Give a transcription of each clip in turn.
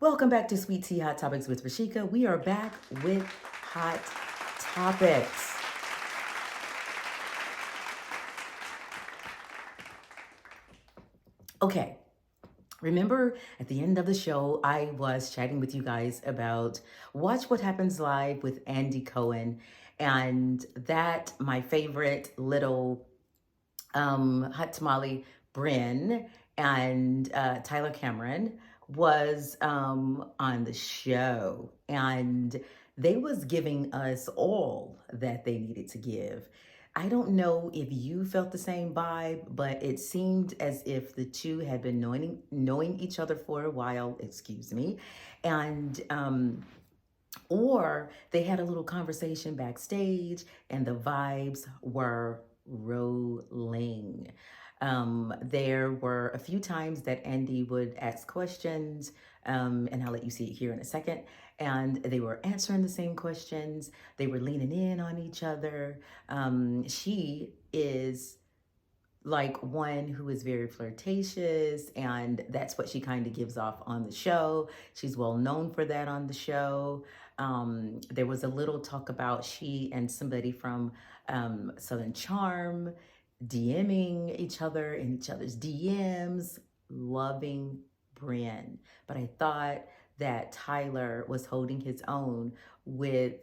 Welcome back to Sweet Tea Hot Topics with Rashika. We are back with hot topics. Okay, remember at the end of the show, I was chatting with you guys about Watch What Happens Live with Andy Cohen, and that my favorite little hot tamale, Brynn and Tyler Cameron was on the show, and they was giving us all that they needed to give. I don't know if you felt the same vibe, but it seemed as if the two had been knowing each other for a while. Excuse me, and or they had a little conversation backstage, and the vibes were rolling. There were a few times that Andy would ask questions, and I'll let you see it here in a second. And they were answering the same questions. They were leaning in on each other. She is like one who is very flirtatious, and that's what she kind of gives off on the show. She's well known for that on the show. There was a little talk about she and somebody from Southern Charm DMing each other in each other's DMs, loving Brynn. But I thought that Tyler was holding his own with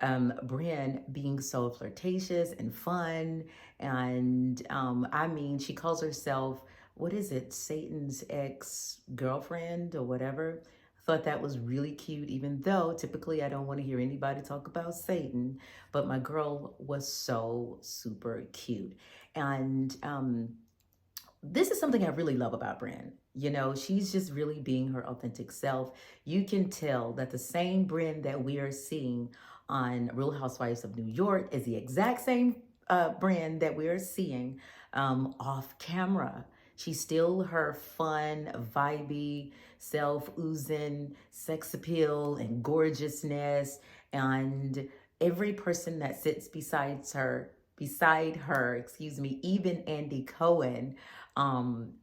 Brynn being so flirtatious and fun. And I mean, she calls herself, what is it, Satan's ex-girlfriend or whatever. I thought that was really cute, even though typically I don't want to hear anybody talk about Satan, but my girl was so super cute. And this is something I really love about Brynn. You know, she's just really being her authentic self. You can tell that the same Brynn that we are seeing on Real Housewives of New York is the exact same Brynn that we are seeing off camera. She's still her fun, vibey, self oozing sex appeal and gorgeousness. And every person that sits beside her, excuse me, even Andy Cohen,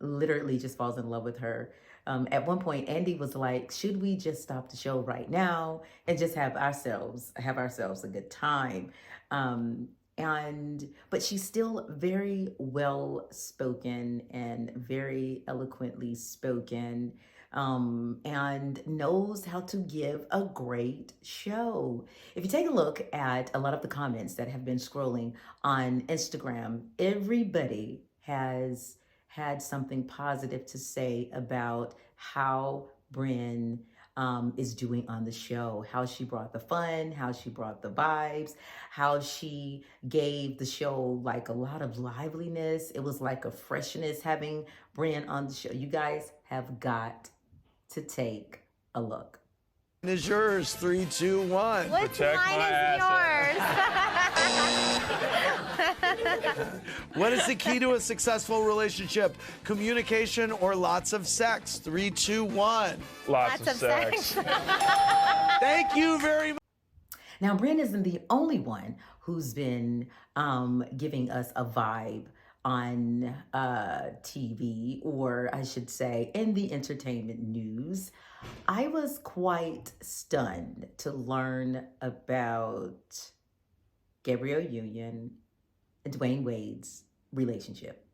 literally just falls in love with her. At one point, Andy was like, "Should we just stop the show right now and just have ourselves a good time?" But she's still very well spoken and very eloquently spoken, and knows how to give a great show. If you take a look at a lot of the comments that have been scrolling on Instagram, everybody has had something positive to say about how Brynn is doing on the show, how she brought the fun, how she brought the vibes, how she gave the show like a lot of liveliness. It was like a freshness having Brynn on the show. You guys have got to take a look. Is yours. 3, 2, 1. Which mine is yours? What is the key to a successful relationship? Communication or lots of sex? 3, 2, 1. Lots of sex. Thank you very much. Now, Brynn isn't the only one who's been giving us a vibe on TV, or I should say in the entertainment news. I was quite stunned to learn about Gabrielle Union and Dwayne Wade's relationship.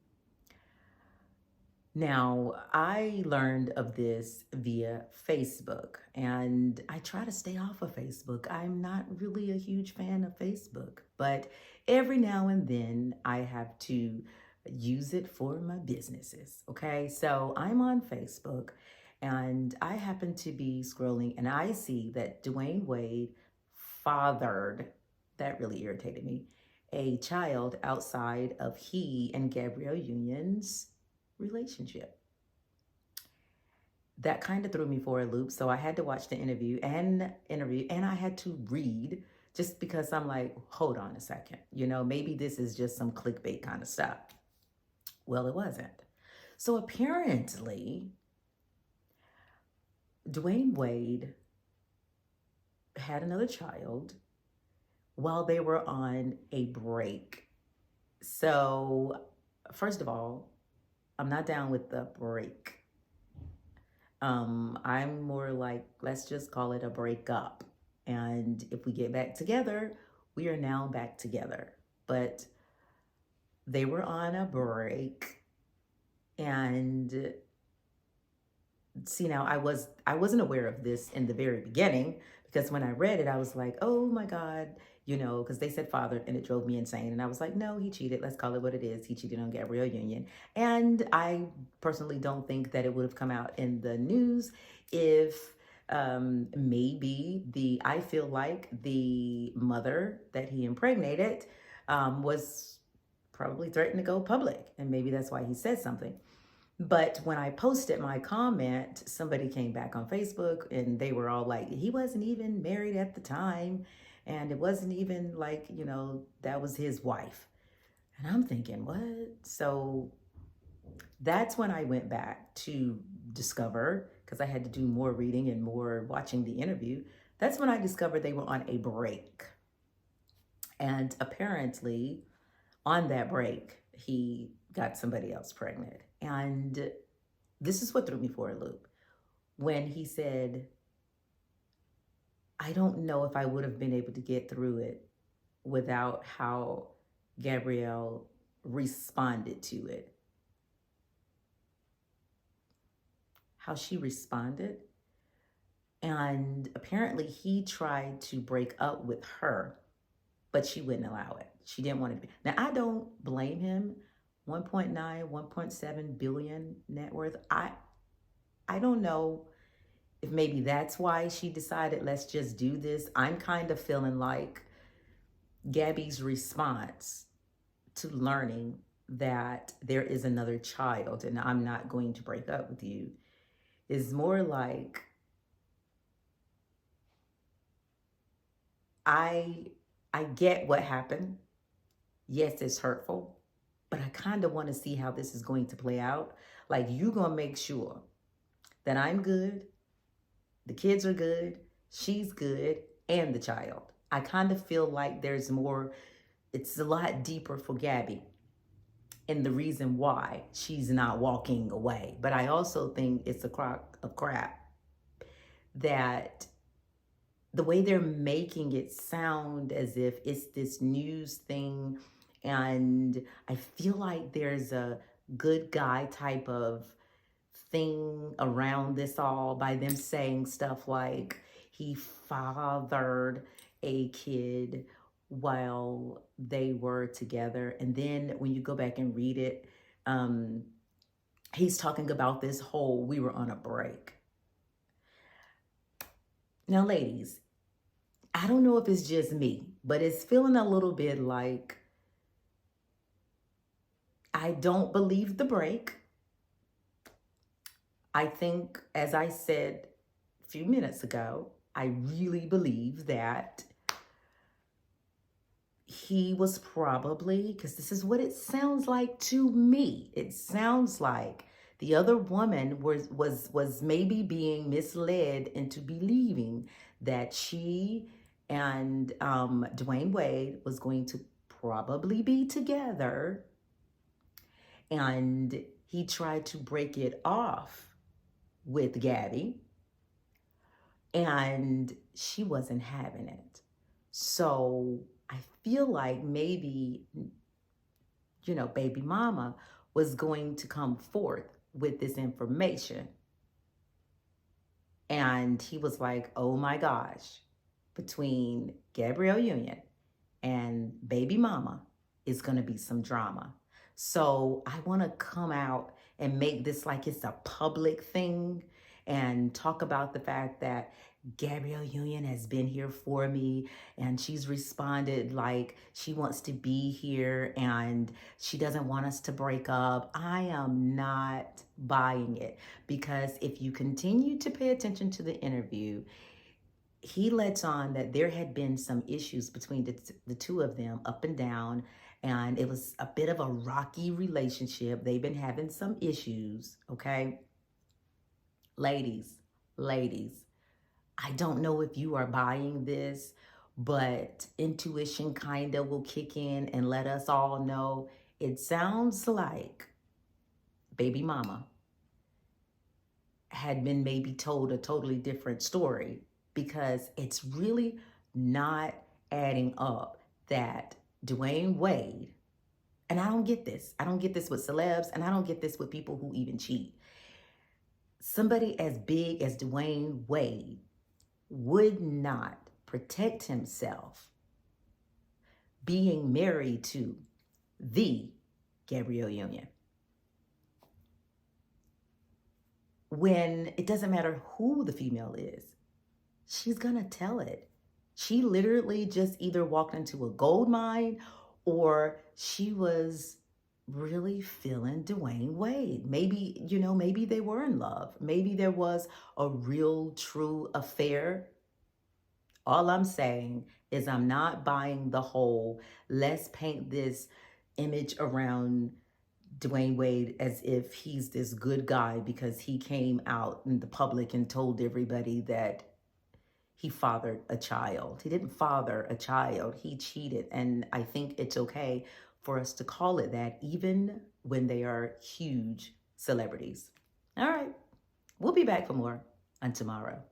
Now, I learned of this via Facebook, and I try to stay off of Facebook. I'm not really a huge fan of Facebook, but every now and then I have to use it for my businesses, okay? So I'm on Facebook, and I happen to be scrolling, and I see that Dwayne Wade fathered, that really irritated me, a child outside of he and Gabrielle Union's relationship. That kind of threw me for a loop, so I had to watch the interview, and I had to read, just because I'm like, hold on a second, you know, maybe this is just some clickbait kind of stuff. Well, it wasn't. So apparently, Dwayne Wade had another child while they were on a break. So, first of all, I'm not down with the break. I'm more like, let's just call it a breakup. And if we get back together, we are now back together. But they were on a break, and see, now I wasn't aware of this in the very beginning, because when I read it I was like, oh my god, because they said father, and it drove me insane. And I was like, no, he cheated. Let's call it what it is. He cheated on Gabrielle Union. And I personally don't think that it would have come out in the news if maybe I feel like the mother that he impregnated was probably threatened to go public, and maybe that's why he said something. But when I posted my comment, somebody came back on Facebook and they were all like, he wasn't even married at the time. And it wasn't even like, that was his wife. And I'm thinking, what? So that's when I went back to discover, because I had to do more reading and more watching the interview. That's when I discovered they were on a break. And apparently, on that break, he got somebody else pregnant. And this is what threw me for a loop. When he said, I don't know if I would have been able to get through it without how Gabrielle responded to it. How she responded. And apparently he tried to break up with her, but she wouldn't allow it. She didn't want to be. Now, I don't blame him. 1.9, 1.7 billion net worth. I don't know if maybe that's why she decided, let's just do this. I'm kind of feeling like Gabby's response to learning that there is another child and I'm not going to break up with you is more like, I get what happened. Yes, it's hurtful, but I kind of want to see how this is going to play out. Like, you going to make sure that I'm good, the kids are good, she's good, and the child. I kind of feel like there's more, it's a lot deeper for Gabby and the reason why she's not walking away. But I also think it's a crock of crap that the way they're making it sound as if it's this news thing, and I feel like there's a good guy type of thing around this all by them saying stuff like he fathered a kid while they were together. And then when you go back and read it, he's talking about this whole, we were on a break. Now, ladies, I don't know if it's just me, but it's feeling a little bit like I don't believe the break. I think, as I said a few minutes ago, I really believe that he was probably, because this is what it sounds like to me. It sounds like the other woman was maybe being misled into believing that she and Dwayne Wade was going to probably be together, and he tried to break it off with Gabby, and she wasn't having it. So I feel like maybe, baby mama was going to come forth with this information. And he was like, oh my gosh, between Gabrielle Union and baby mama is going to be some drama. So I want to come out and make this like it's a public thing and talk about the fact that Gabrielle Union has been here for me, and she's responded like she wants to be here and she doesn't want us to break up. I am not buying it, because if you continue to pay attention to the interview, he lets on that there had been some issues between the two of them, up and down, and it was a bit of a rocky relationship. They've been having some issues, okay? Ladies, I don't know if you are buying this, but intuition kind of will kick in and let us all know it sounds like baby mama had been maybe told a totally different story, because it's really not adding up that Dwayne Wade, and I don't get this. I don't get this with celebs, and I don't get this with people who even cheat. Somebody as big as Dwayne Wade would not protect himself being married to the Gabrielle Union, when it doesn't matter who the female is, she's gonna tell it. She literally just either walked into a gold mine, or she was really feeling Dwayne Wade. Maybe, maybe they were in love. Maybe there was a real, true affair. All I'm saying is I'm not buying the whole, let's paint this image around Dwayne Wade as if he's this good guy because he came out in the public and told everybody that he fathered a child. He didn't father a child. He cheated. And I think it's okay for us to call it that, even when they are huge celebrities. All right. We'll be back for more on tomorrow.